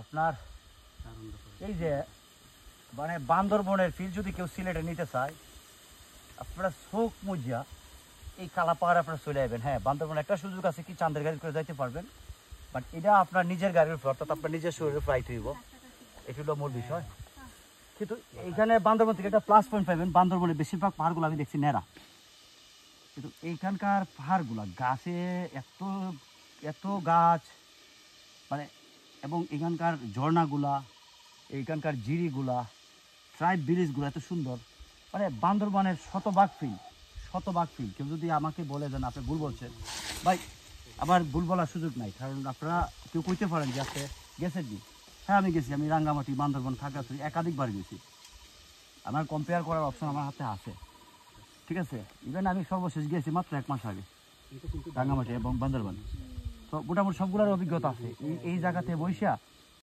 আপনার এই যে মানে বান্দরবনের ফিল যদি কেউ সিলেটে নিতে চায়, আপনারা চোখ মুজিয়া এই কালাপাহাড় আপনারা চলে যাবেন। হ্যাঁ, বান্দরবনে একটা সুযোগ আছে কি, চাঁদের গাড়ি করে যাইতে পারবেন, বাট এটা আপনার নিজের গাড়ির উপর, অর্থাৎ আপনার নিজের শরীরে ফ্লাইট হইব, এটি হলো মূল বিষয়। কিন্তু এইখানে বান্দরবন থেকে একটা প্লাস পয়েন্ট পাইবেন, বান্দরবনের বেশিরভাগ পাহাড়গুলো আমি দেখছি ন্যাড়া, কিন্তু এইখানকার পাহাড়গুলা গাছে এত এত গাছ, মানে এবং এখানকার ঝর্ণাগুলা, এইখানকার জিরিগুলা, ট্রাইব ব্রিজগুলো এত সুন্দর, মানে বান্দরবানের শতভাগ ফিল। কেউ যদি আমাকে বলে দেন আপনি ভুল বলছেন, ভাই আবার ভুল বলার সুযোগ নাই, কারণ আপনারা কেউ কইতে পারেন যে আপনি গেছেন কি। হ্যাঁ আমি গেছি, আমি রাঙ্গামাটি, বান্দরবান, খাগড়াছড়ি একাধিকবার গেছি, আমার কম্পেয়ার করার অপশন আমার হাতে আছে, ঠিক আছে। ইভেন আমি সর্বশেষ গেছি মাত্র 1 মাস আগে রাঙ্গামাটি এবং বান্দরবান, তো মোটামুটি সবগুলোর অভিজ্ঞতা আছে। এই জায়গাতে বৈশা